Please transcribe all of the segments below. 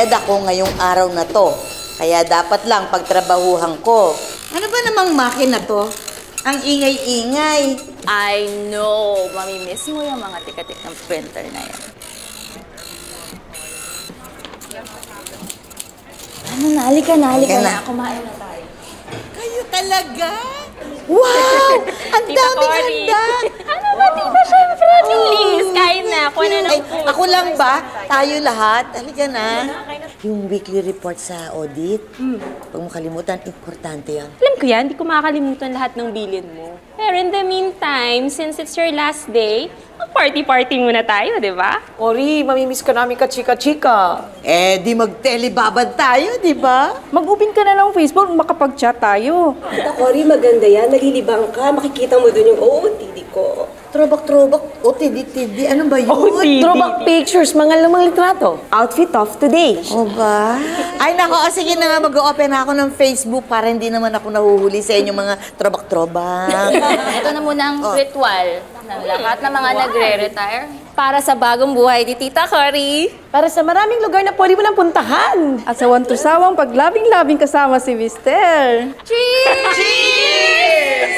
bayad ako ngayong araw na to. Kaya dapat lang pagtrabahuhan ko. Ano ba namang makina to? Ang ingay-ingay. I know. Mamimiss mo yung mga tikatik ng printer na yan. Ano na? Halika na. Kumain na tayo. Kayo talaga? Wow! Ang daming handa! Ano ba, tita? Siyempre, please. Kain na. Ako na lang po. Ako lang ba? Tayo lahat? Halika na. Yung weekly report sa audit, huwag mo kalimutan, importante yan. Alam ko yan, hindi ko makakalimutan lahat ng bilin mo. Pero in the meantime, since it's your last day, party-party muna tayo, di ba? Ori, mamimiss ka namin ka-chika-chika. Eh, di mag-telebabad tayo, di ba? Mag-open ka na ng Facebook, makapag-chat tayo. Ori, maganda yan. Nalilibang ka. Makikita mo dun yung OOTD ko. Trobak-trobak, o tidi-tidi, ano ba yun? Throwback pictures, mga lumang litrato. Outfit of today. O ba? Ay, nako, sige na nga, mag-open ako ng Facebook para hindi naman ako nahuhuli sa inyong mga trobak-trobak. Ito na muna ang ritual ng lahat ng mga nagre-retire para sa bagong buhay ni Tita Cory. Para sa maraming lugar na pwede mo nang puntahan. At sa wantusawang paglabing-labing kasama si Mister. Cheers! Cheers!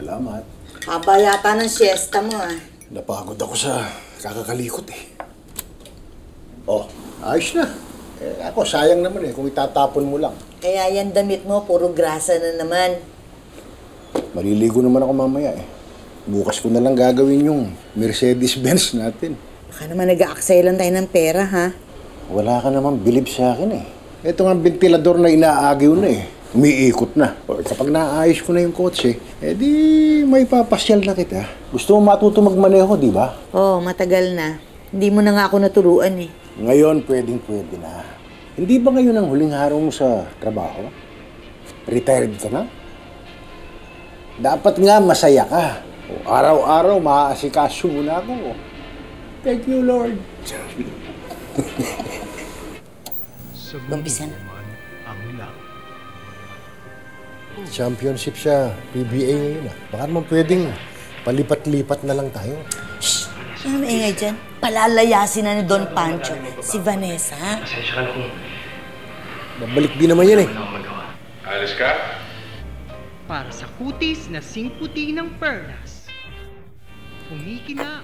Salamat. Haba yata ng siesta mo, ah. Napagod ako sa kakakalikot eh. Oh, ayos na. Ako, sayang naman kung itatapon mo lang. Kaya yan damit mo, puro grasa na naman. Maliligo naman ako mamaya eh. Bukas ko na lang gagawin yung Mercedes-Benz natin. Baka naman nag-aaksaylan tayo ng pera, ha? Wala ka naman bilib sa akin eh. Ito nga ventilador na inaagaw na eh. Umiikot na. Kapag naayos ko na yung kotse, di may papasyal na kita. Gusto mo matuto magmaneho, di ba? Oo, matagal na. Hindi mo na nga ako naturuan eh. Ngayon, pwedeng-pwede na. Hindi ba ngayon ang huling araw mo sa trabaho? Retired ka na? Dapat nga masaya ka. Araw-araw, maaasikaso mo na ako. Thank you, Lord. Umpisa na. Championship siya, PBA ngayon ah. Baka naman pwedeng palipat-lipat na lang tayo. Shhh! Ano maingay dyan? Palalayasin na ni Don Pancho si Vanessa. Pasensya ka na kung Babalik din naman yan eh. wala akong magawa. Alis ka? Para sa kutis na singputi ng Perlas. Kumikina.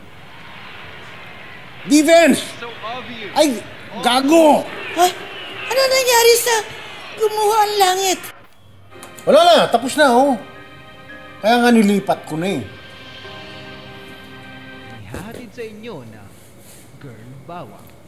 Defense! So obvious. Ay! Gago! Ay! Ano nangyari sa gumuha ang langit? Wala na, tapos na oh. Kaya nga nilipat ko na eh. Ihahatid sa inyo na Girl Bawang.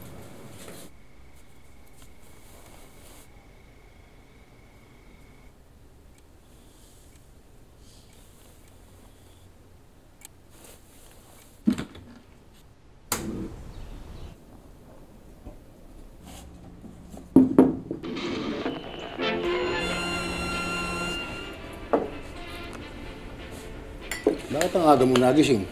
Bakit ang aga mo nagising?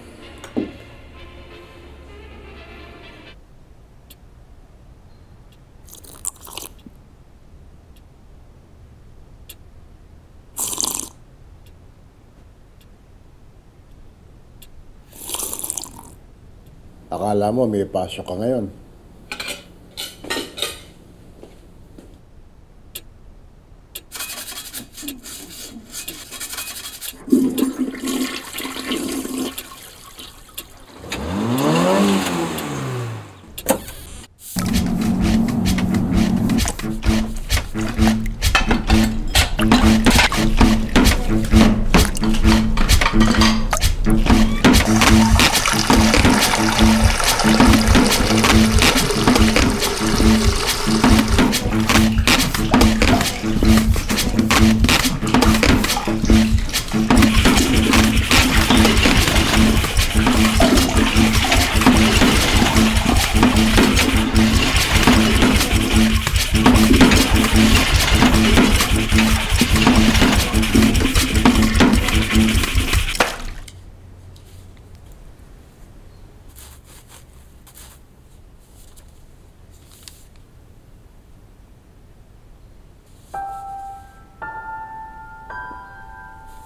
Akala mo may pasok ka ngayon.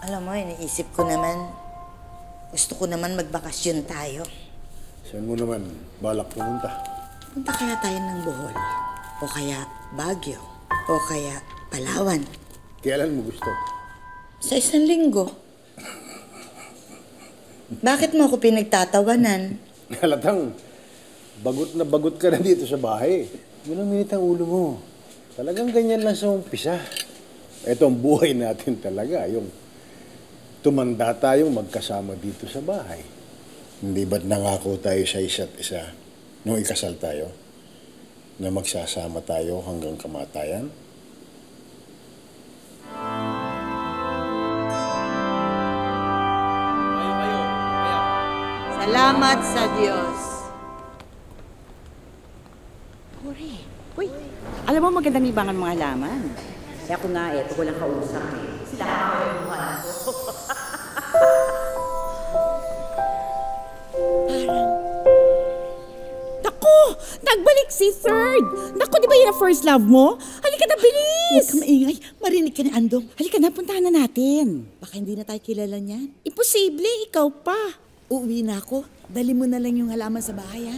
Alam mo, iniisip ko naman, gusto ko naman magbakasyon tayo. Saan mo naman balak pumunta? Punta kaya tayo ng Bohol, o kaya Baguio, o kaya Palawan. Kailan mo gusto? Sa 1 linggo. Bakit mo ako pinagtatawanan? Halatang, bagot na bagot ka na dito sa bahay. Yun ang minit ang ulo mo. Talagang ganyan lang sa umpisa. Ito ang buhay natin talaga, yung tumanda tayong magkasama dito sa bahay. Hindi ba't nangako tayo sa isa't isa nung ikasal tayo? Na magsasama tayo hanggang kamatayan? Salamat sa Diyos. Uy, alam mo magandang libangan mga halaman. Kaya ako nga ito ko lang kausap eh. Sila kakakuhan ko. Naku! Nagbalik si Third! Naku, di ba yun ang first love mo? Halika na, bilis! Huwag ka maingay. Marinig ka ni Andong. Halika na, puntahan na natin. Baka hindi na tayo kilala niyan. Imposible, ikaw pa. Uuwi na ako. Dali mo na lang yung halaman sa bahay, ha?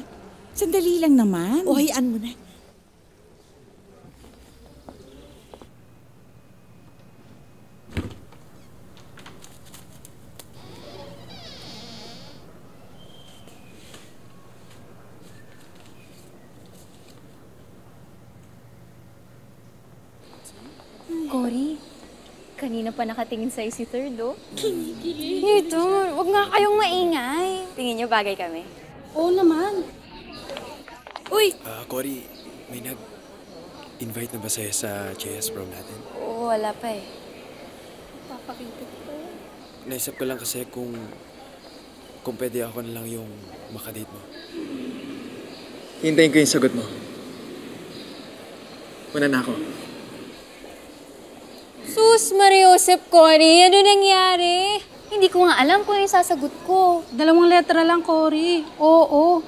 Sandali lang naman. O, hayaan mo na. Cory, kanina pa nakatingin sa'yo si Third, oh. Ito, wag nga kayong maingay. Tingin niyo bagay kami? Oo naman. Uy! Cory, may nag-invite na ba sa'yo sa JS prom natin? Oo, wala pa eh. Naisip ko lang kasi kung pwede ako na lang yung makadate mo. Hintayin ko yung sagot mo. Una na ako. Sus, Mariosep, Cory, ano nangyari? Hindi ko nga alam kung ano yung sasagot ko. 2 letra lang, Cory. Oo.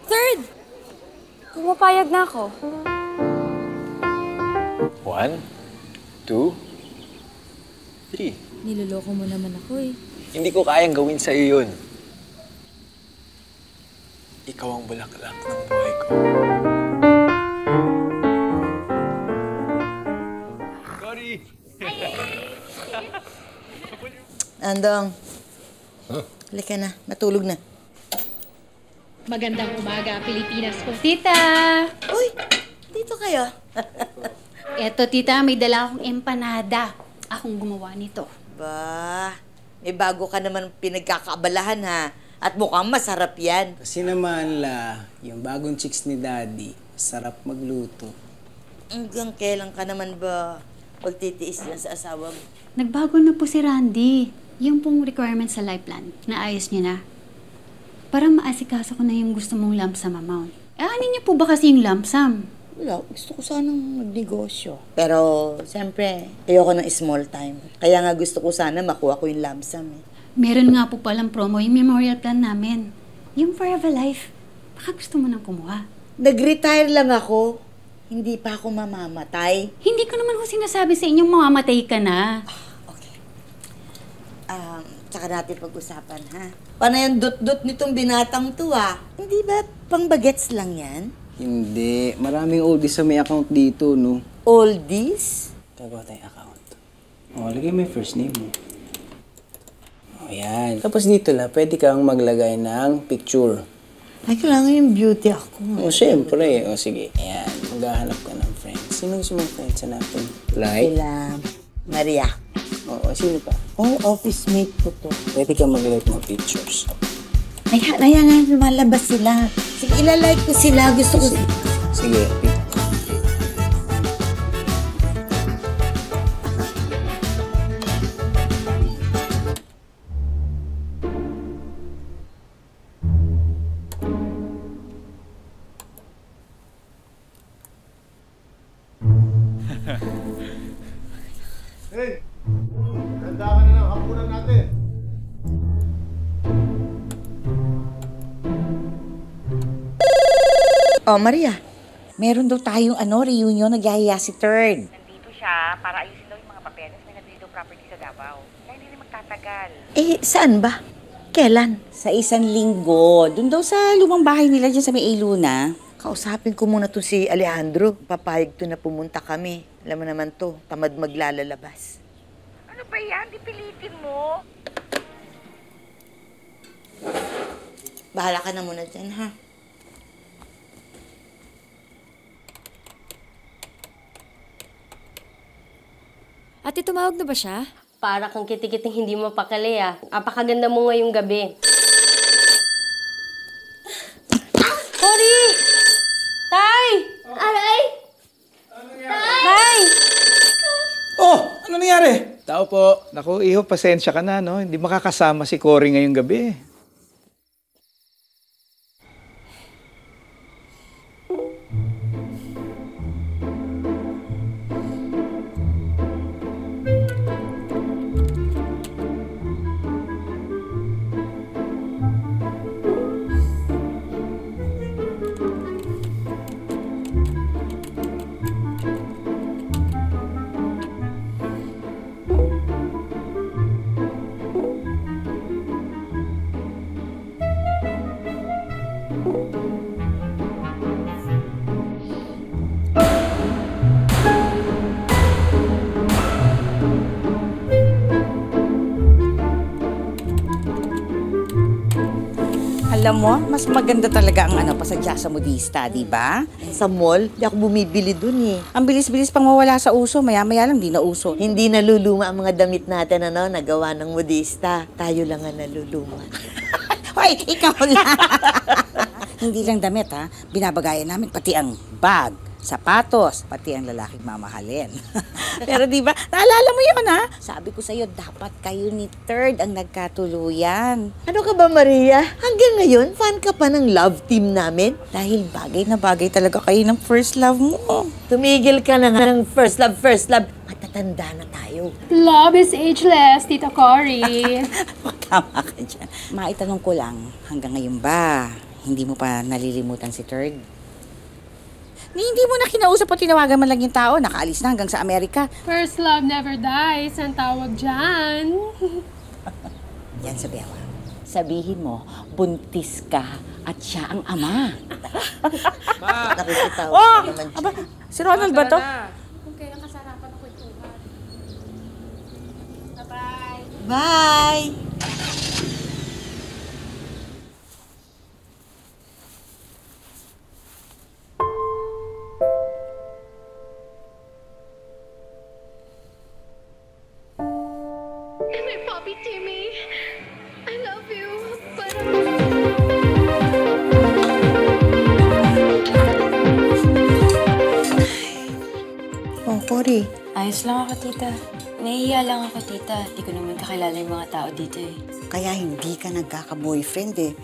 Third! Pumapayag na ako. 1, 2, 3. Niloloko mo naman ako eh. Hindi ko kayang gawin sa'yo yun. Ikaw ang bulaklak ng buhay ko. Andong. Halika na, matulog na. Magandang umaga, Pilipinas po. Tita! Uy, dito kayo. Eto, tita, may dala akong empanada. Akong gumawa nito. Ba, may bago ka naman pinagkakaabalahan ha. At mukhang masarap yan. Kasi naman yung bagong chicks ni Daddy, sarap magluto. Hanggang kailan ka naman ba pagtitiis yan sa asawa mo? Nagbago na po si Randy. Yung pong requirements sa life plan, naayos niya na. Para maasikaso ko na yung gusto mong lump sum amount. Ano niyo po ba kasi yung lump sum? Wala, gusto ko sanang magnegosyo. Pero, siyempre, ayoko ng small time. Kaya nga gusto ko sana makuha ko yung lump sum eh. Meron nga po palang promo yung memorial plan namin. Yung Forever Life. Baka gusto mo nang kumuha. Nag-retire lang ako. Hindi pa ako mamamatay. Hindi ko naman ho sinasabi sa inyong mamamatay ka na. Tsaka natin pag-usapan, ha? Paano yung dot-dot nitong binatang to, ah? Hindi ba pang bagets lang yan? Hindi. Maraming oldies sa may account dito, no? Oldies? Gagawa tayong account. Lagay mo yung first name mo. Ayan. Tapos dito pwede kang maglagay ng picture. Ay, kailangan yung beauty ako. Siyempre. Sige. Ayan. Maghahanap ka ng friends. Sino gusto mong friends natin? Like? Sila Maria. Sino pa? Office mate ko to. Pwede kang mag-like ng pictures. Ayan nga, lumalabas sila. Sige, ilalike ko sila. Gusto ko... Sige. Hey! Ganda ka na ng hapunan natin. Oh, Maria. Meron daw tayong reunion, nagyahiya si Third. Nandito siya para ayusin daw yung mga Davao. Kaya hindi magtatagal. Eh, saan ba? Kailan? Sa 1 linggo. Doon daw sa lumang bahay nila dyan sa may Iluna. Kausapin ko muna to si Alejandro. Papayag to na pumunta kami. Alam mo naman to, tamad maglalalabas. Ano ba yan? Di pilitin mo. Bahala ka na muna dyan, ha? Ate, tumawag na ba siya? Para kang kitikiting hindi mapakali ah. Apakaganda mo ngayong gabi. Cory! Tay! Aray! Tay! Oh! Ano nangyari? Tao po. Naku, iho, pasensya ka na, no? Hindi makakasama si Cory ngayong gabi. Alam mo, mas maganda talaga ang pasadya sa modista, di ba? Sa mall, di ako bumibili dun eh. Ang bilis-bilis pang mawala sa uso, maya-maya lang di na uso. Hindi naluluma ang mga damit natin, nagawa ng modista. Tayo lang ang naluluma. Hoy, ikaw lang! Hindi lang damit, ha? Binabagayan namin pati ang bag, sapatos, pati ang lalaking mamahalin. Pero di ba, naalala mo yun, ha? Sabi ko sa'yo, dapat kayo ni Third ang nagkatuluyan. Ano ka ba, Maria? Hanggang ngayon, fan ka pa ng love team namin? Dahil bagay na bagay talaga kayo ng first love mo. Tumigil ka na nga ng first love, first love. Matatanda na tayo. Love is ageless, Tita Cory. Tama ka dyan. Maitanong ko lang, hanggang ngayon ba, hindi mo pa nalilimutan si Third? Hindi mo na kinausap o tinawagan man lang yung tao, nakaalis na hanggang sa Amerika. First love never dies, ang tawag dyan. Yan sa Bewa. Sabihin mo, buntis ka at siya ang ama. Nakikita ko naman siya. Aba, si Ronald ba to? Okay, nakasarapan ako kwentuhan. Bye-bye. Bye! My Bobby Timmy, I love you. Oh, Cory. Ayos lang ako, tita. Nahihiya lang ako, tita. Di ko naman kakilala yung mga tao dito eh. Kaya hindi ka nagkaka-boyfriend eh.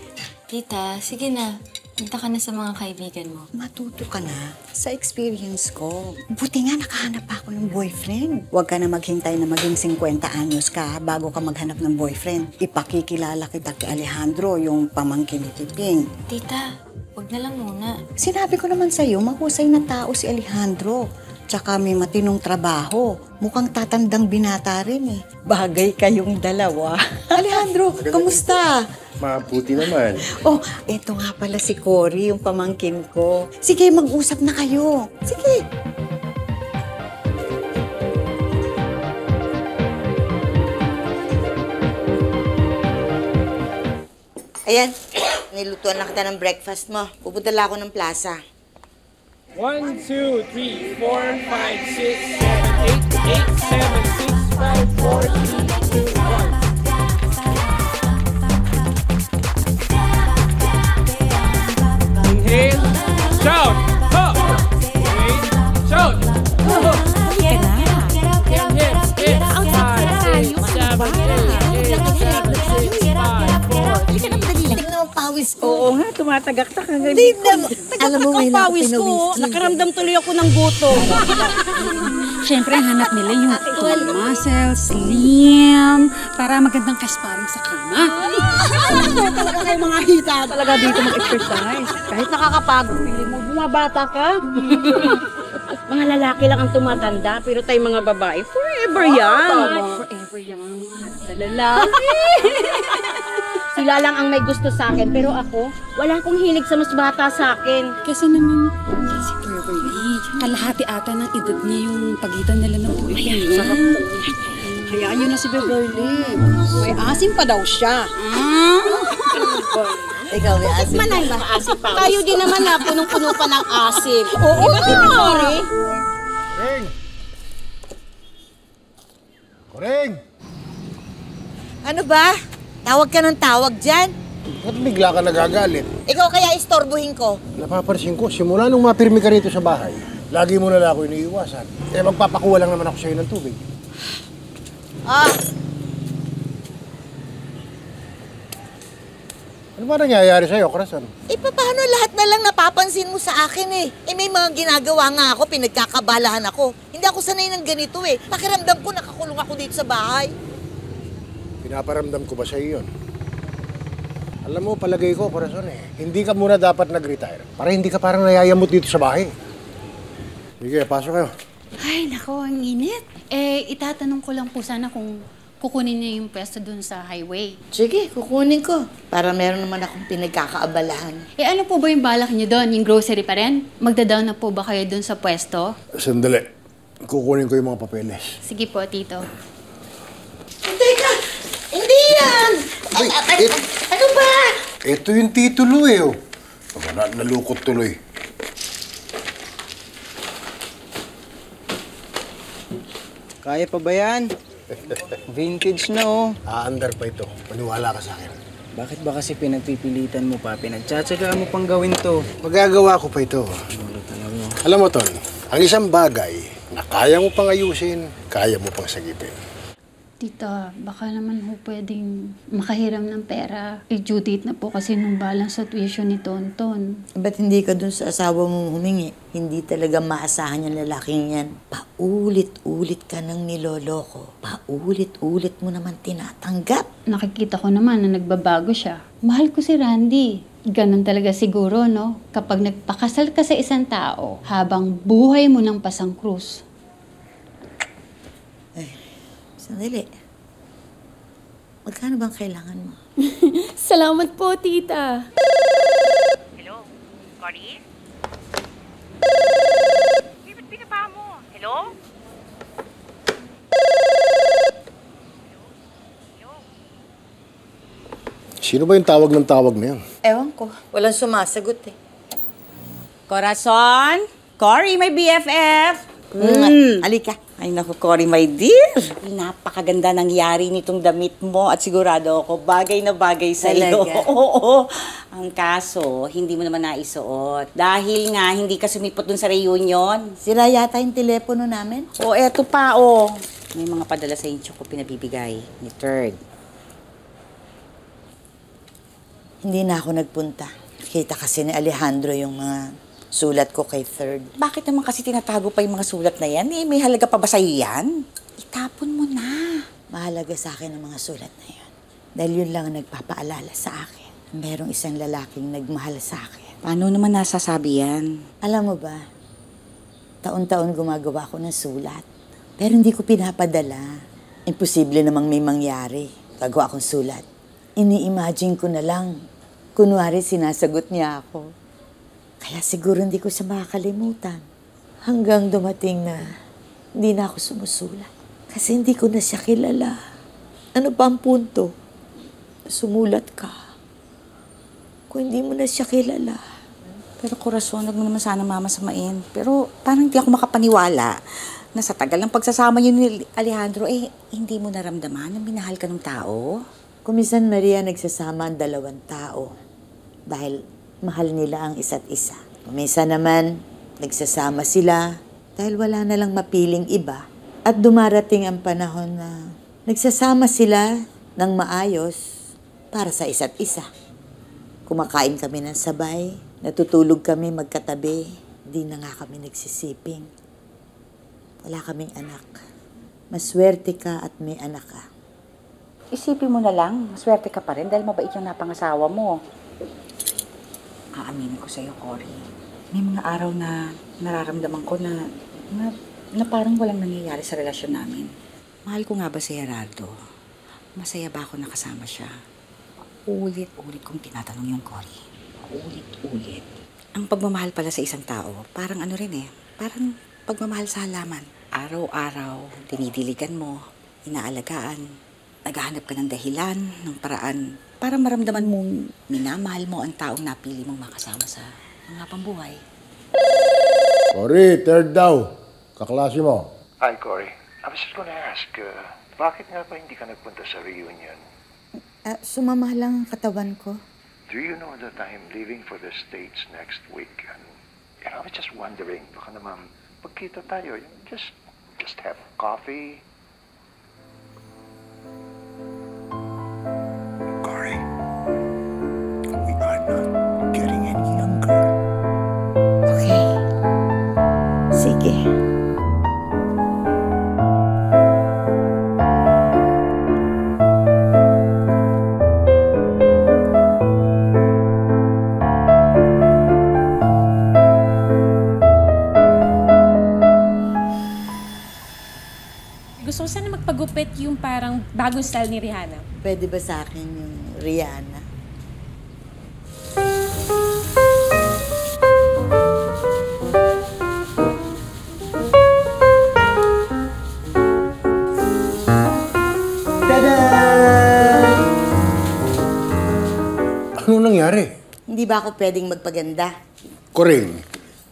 Tita, sige na. Punta ka na sa mga kaibigan mo. Matuto ka na sa experience ko. Buti nga nakahanap pa ako ng boyfriend. Huwag ka na maghintay na maging 50 anyos ka bago ka maghanap ng boyfriend. Ipakikilala kita kay Alejandro, yung pamangkin ni Tiping. Tita, huwag na lang muna. Sinabi ko naman sa'yo, mahusay na tao si Alejandro. Tsaka may matinong trabaho. Mukhang tatandang binata rin eh. Bagay kayong dalawa. Alejandro, kamusta? Mabuti naman. Oh, eto nga pala si Cory, yung pamangkin ko. Sige, mag-usap na kayo. Sige. Ayan, nilutuan na kita ng breakfast mo. Pupunta lang ako ng plaza. 1, 2, 3, 4, 5, 6, 7, 8, 8, 7, 6, 5, 4, 3, 2, 1. Inhale, shout, up. Wait, shout. Inhale, 8, 5, 4, 3, 2, 1. Pawis ko. Oo nga, tumatagaktak ang ganito. Hindi naman. Alam mo, may pawis ko. Nakaramdam tuloy ako ng gutom. Siyempre, hanap nila yung tall muscles, slim, para magandang kasparing sa kama. Talaga kayo mga hita. Talaga dito mag-exercise. Kahit nakakapagod, feeling mo, bumabata ka. Mga lalaki lang ang tumatanda, pero tayo mga babae, forever yan. Forever yan. Sa lalaki. Sila lang ang may gusto sa akin, pero ako, wala akong hilig sa mas bata sa akin. Kasi naman, si Beverly, kalahati ata ng edad niya yung pagitan nila ng boyfriend niya. Hayaan niyo na si Beverly. May asim pa daw siya. Ikaw, may asim. Manay ba? Tayo din naman na, punong-puno pa ng asim. Oo, diba, Sorry? Koreng! Koreng! Ano ba? Tawag ka ng tawag dyan? Ba't bigla ka nagagalit? Ikaw kaya istorbohin ko? Napapansin ko, simula nung mapirmi ka rito sa bahay, lagi mo na lang ako iniiwasan. Eh, magpapakuha lang naman ako sa'yo ng tubig. Ah, Ano ba nangyayari sa'yo, Corazon? paano lahat na lang napapansin mo sa akin eh? May mga ginagawa nga ako, pinagkakabalahan ako. Hindi ako sanay ng ganito eh. Pakiramdam ko nakakulong ako dito sa bahay. Pinaparamdam ko ba sa'yo yun? Alam mo, palagay ko, Corazon hindi ka muna dapat nag-retire para hindi ka parang nayayamot dito sa bahay. Sige, pasok kayo. Ay, nako, ang init. Itatanong ko lang po sana kung kukunin niya yung pwesto dun sa highway. Sige, kukunin ko. Para meron naman akong pinagkakaabalahan. Ano po ba yung balak niyo doon? Yung grocery pa rin? Magda-down na po ba kayo dun sa pwesto? Sandali. Kukunin ko yung mga papeles. Sige po, Tito. Teka! Hindi yan! Ano ba? Ito yung titulo oh. Nalukot tuloy. Kaya pa ba yan? Vintage na oh. Aandar pa ito. Maniwala ka sa akin. Bakit ba kasi pinagpipilitan mo pa? Pinagtsatsagaan mo pang gawin to. Magagawa ko pa ito. Alam mo, Ton, ang isang bagay na kaya mo pang ayusin, kaya mo pang sagipin. Tita, baka naman ho pwedeng makahiram ng pera. Due date na po kasi nung balance sa tuition ni Tonton. Ba't hindi ka dun sa asawa mo humingi? Hindi talaga maasahan yung lalaking yan. Paulit-ulit ka nang niloloko. Paulit-ulit mo naman tinatanggap. Nakikita ko naman na nagbabago siya. Mahal ko si Randy. Ganon talaga siguro, no? Kapag nagpakasal ka sa isang tao, habang buhay mo ng pasang krus. Sandali. Magkano bang kailangan mo? Salamat po, tita. Hello? Cory? Ba't pinapa mo? Hello? Sino ba yung tawag ng tawag na yun? Ewan ko. Walang sumasagot eh. Corazon? Cory, my BFF! Alika. Ay naku, Cory, my dear. Napakaganda nangyari nitong damit mo at sigurado ako bagay na bagay sa iyo. Talaga? Oo. Ang kaso, hindi mo naman naisuot. Dahil nga, hindi ka sumipot dun sa reunion. Sira yata yung telepono namin. O, eto pa, oh. May mga padala sa inyo ko pinabibigay ni Third. Hindi na ako nagpunta. Kita kasi ni Alejandro yung mga sulat ko kay Third. Bakit naman kasi tinatago pa yung mga sulat na yan? May halaga pa ba sa'yo yan? Itapon mo na. Mahalaga sa akin ang mga sulat na yun. Dahil yun lang ang nagpapaalala sa akin. Merong isang lalaking nagmahal sa akin. Paano naman nasasabi yan? Alam mo ba, taon-taon gumagawa ako ng sulat. Pero hindi ko pinapadala. Imposible namang may mangyari. Gagawa akong sulat. Ini-imagine ko na lang. Kunwari sinasagot niya ako. Kaya siguro hindi ko siya makakalimutan. Hanggang dumating na hindi na ako sumusulat. Kasi hindi ko na siya kilala. Ano ba ang punto? Sumulat ka. Kung hindi mo na siya kilala. Pero Corazon, huwag mo naman sana mamasamain. Pero parang hindi ako makapaniwala na sa tagal ng pagsasama niyo ni Alejandro, hindi mo naramdaman na minahal ka ng tao? Kuminsan, Maria, nagsasama ang dalawang tao. Dahil mahal nila ang isa't isa. Minsan naman, nagsasama sila dahil wala na lang mapiling iba. At dumarating ang panahon na nagsasama sila ng maayos para sa isa't isa. Kumakain kami ng sabay, natutulog kami magkatabi, di na nga kami nagsisiping. Wala kaming anak. Maswerte ka at may anak ka. Isipin mo na lang, maswerte ka pa rin dahil mabait yung napangasawa mo. Aaminin ko sa'yo, Cory. May mga araw na nararamdaman ko na Na parang walang nangyayari sa relasyon namin. Mahal ko nga ba si Gerardo? Masaya ba ako nakasama siya? Ulit-ulit kong tinatanong yung Cory. Ulit-ulit. Ang pagmamahal pala sa isang tao, parang ano rin parang pagmamahal sa halaman. Araw-araw, dinidiligan mo, inaalagaan, naghahanap ka ng dahilan, ng paraan, para maramdaman mong minamahal mo ang taong napili mong makasama sa mga pambuhay. Cory, third daw. Kaklase mo. Hi, Cory. I was just gonna ask, bakit nga ba hindi ka nagpunta sa reunion? Sumama lang ang katawan ko. Do you know that I'm leaving for the States next week? And I was just wondering, baka naman pagkita tayo, just have coffee. Cory, we are not getting any younger. Okay. Sige. Gusto ko sana magpagupit yung parang bagong style ni Rihanna. Pwede ba sa akin yung Rihanna? Tada! Ano nangyari? Hindi ba ako pwedeng magpaganda? Cory,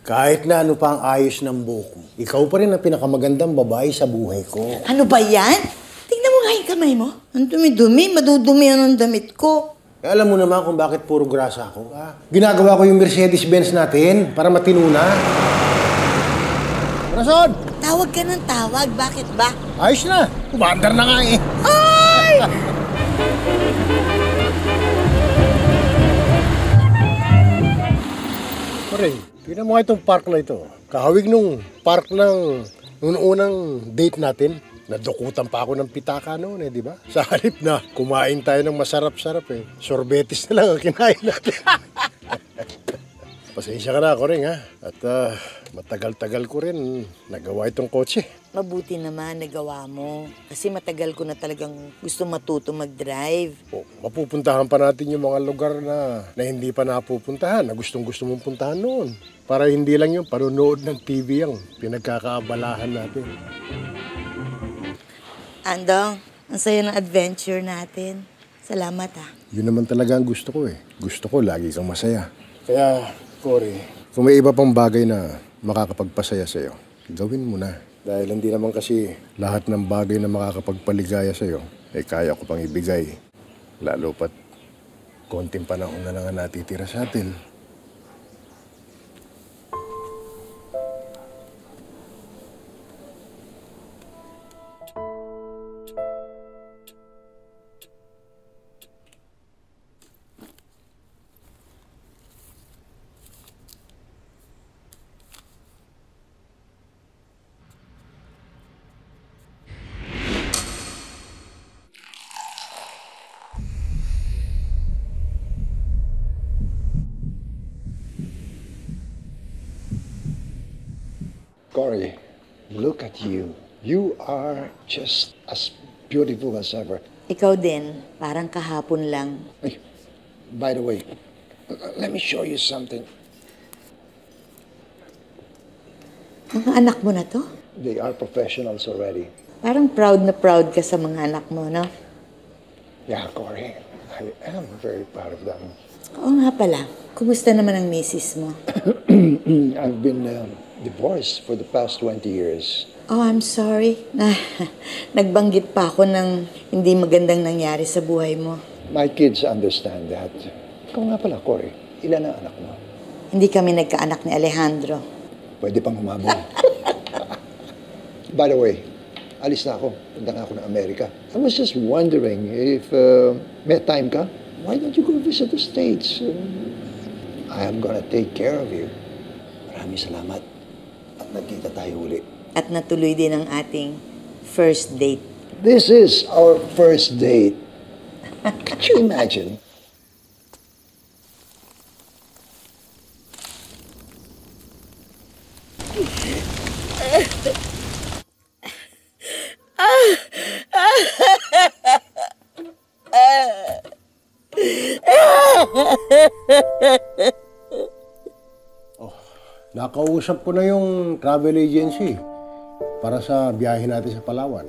kahit na ano pa ang ayos ng buhok, ikaw pa rin ang pinakamagandang babae sa buhay ko. Ano ba yan? Tingnan mo nga yung kamay mo. Ang dumi-dumi, madudumi yan ang damit ko. Eh, alam mo naman kung bakit puro grasa ako. Ginagawa ko yung Mercedes-Benz natin para matino na. Rason! Tawag ka ng tawag. Bakit ba? Ayos na. Umandar na nga eh. Ay! Cory, tingnan mo nga itong park na ito. Kahawig nung park ng unang date natin. Nadukutan pa ako ng pitaka noon di ba? Sa halip na kumain tayo ng masarap-sarap sorbetes na lang ang kinain natin. Pasensya ka na, Cory, ha? At matagal-tagal ko rin nagawa itong kotse. Mabuti naman nagawa mo. Kasi matagal ko na talagang gusto matuto mag-drive. Mapupuntahan pa natin yung mga lugar na hindi pa napupuntahan, na gustong-gusto mong puntahan noon. Para hindi lang yung panunood ng TV ang pinagkakaabalahan natin. Andong, ang saya ng adventure natin. Salamat, ha. Yun naman talaga ang gusto ko Gusto ko lagi kang masaya. Kaya, Cory, kung may iba pang bagay na makakapagpasaya sa'yo, gawin mo na. Dahil hindi naman kasi lahat ng bagay na makakapagpaligaya sa'yo, kaya ko pang ibigay. Lalo pat konting panahon na lang ang natitira sa atin. Cory, look at you. You are just as beautiful as ever. Ikaw din, parang kahapon lang. Hey, by the way, let me show you something. Mga anak mo na to? They are professionals already. Parang proud na proud ka sa mga anak mo, no? Yeah, Cory, I am very proud of them. Oo nga pala. Kumusta naman ang misis mo? I've been divorced for the past 20 years. Oh, I'm sorry. Nagbanggit pa ako ng hindi magandang nangyari sa buhay mo. My kids understand that. Ikaw nga pala, Cory. Ilan ang anak mo? Hindi kami nagkaanak ni Alejandro. Pwede pang humabol. By the way, alis na ako. Punta na ako ng Amerika. I was just wondering if may time ka, why don't you go visit the States? I am gonna take care of you. Maraming salamat. At nagkita tayo uli. At natuloy din ang ating first date. This is our first date. Could you imagine? Nakausap ko na yung travel agency para sa biyahe natin sa Palawan.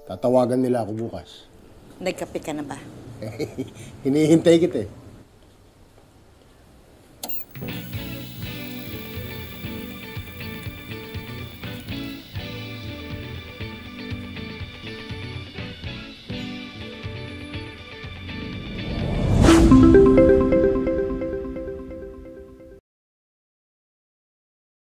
Tatawagan nila ako bukas. Nagkape ka na ba? Hinihintay kita eh.